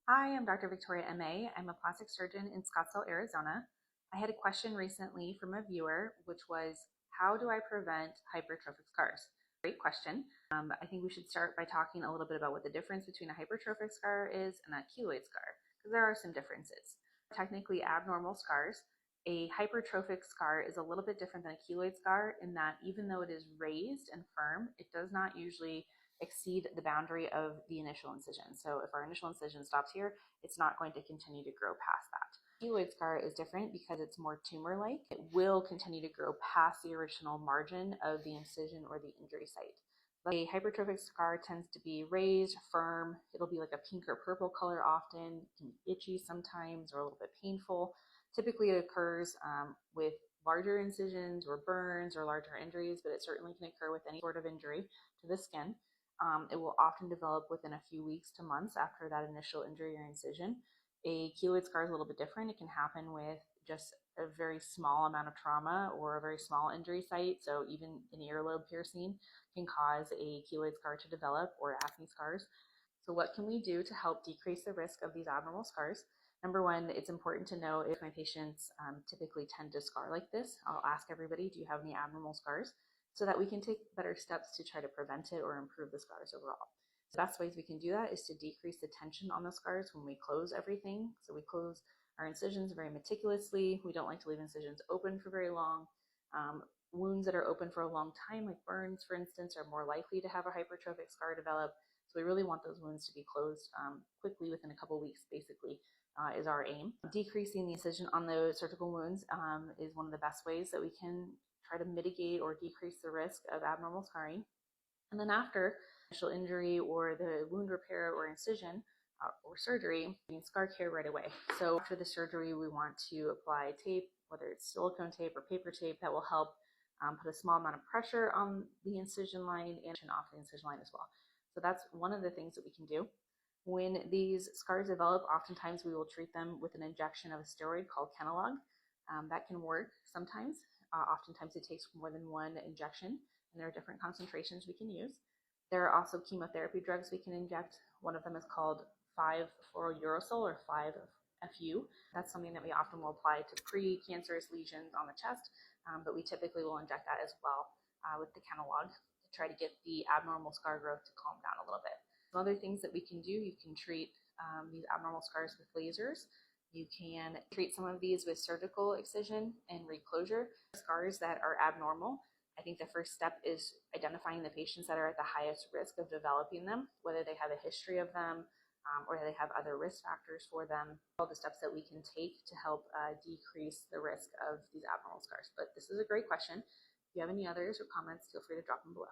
Hi, I'm Dr. Victoria Aimé. I'm a plastic surgeon in Scottsdale, Arizona. I had a question recently from a viewer, which was, how do I prevent hypertrophic scars? Great question. I think we should start by talking a little bit about what the difference between a hypertrophic scar is and a keloid scar, because there are some differences. Technically abnormal scars. A hypertrophic scar is a little bit different than a keloid scar in that even though it is raised and firm, it does not usually exceed the boundary of the initial incision. So if our initial incision stops here, it's not going to continue to grow past that. Keloid scar is different because it's more tumor-like. It will continue to grow past the original margin of the incision or the injury site. A hypertrophic scar tends to be raised, firm. It'll be like a pink or purple color often. It can be itchy sometimes or a little bit painful. Typically it occurs with larger incisions or burns or larger injuries, but it certainly can occur with any sort of injury to the skin. It will often develop within a few weeks to months after that initial injury or incision. A keloid scar is a little bit different. It can happen with just a very small amount of trauma or a very small injury site. So even an earlobe piercing can cause a keloid scar to develop, or acne scars. So what can we do to help decrease the risk of these abnormal scars? Number one, it's important to know if my patients typically tend to scar like this. I'll ask everybody, do you have any abnormal scars? So that we can take better steps to try to prevent it or improve the scars overall. The best ways we can do that is to decrease the tension on the scars when we close everything. So we close our incisions very meticulously. We don't like to leave incisions open for very long. Wounds that are open for a long time, like burns, for instance, are more likely to have a hypertrophic scar develop. So we really want those wounds to be closed quickly within a couple weeks, basically, is our aim. Decreasing the incision on the surgical wounds is one of the best ways that we can try to mitigate or decrease the risk of abnormal scarring. And then after initial injury or the wound repair or incision or surgery, we need scar care right away. So after the surgery, we want to apply tape, whether it's silicone tape or paper tape, that will help put a small amount of pressure on the incision line and off the incision line as well. So that's one of the things that we can do. When these scars develop, oftentimes we will treat them with an injection of a steroid called Keloid. That can work sometimes. Oftentimes it takes more than one injection, and there are different concentrations we can use. There are also chemotherapy drugs we can inject. One of them is called 5-fluorouracil or 5-FU. That's something that we often will apply to pre-cancerous lesions on the chest, but we typically will inject that as well with the Keloid to try to get the abnormal scar growth to calm down a little bit. Some other things that we can do, you can treat these abnormal scars with lasers. You can treat some of these with surgical excision and reclosure. Scars that are abnormal, I think the first step is identifying the patients that are at the highest risk of developing them, whether they have a history of them or they have other risk factors for them. All the steps that we can take to help decrease the risk of these abnormal scars. But this is a great question. If you have any others or comments, feel free to drop them below.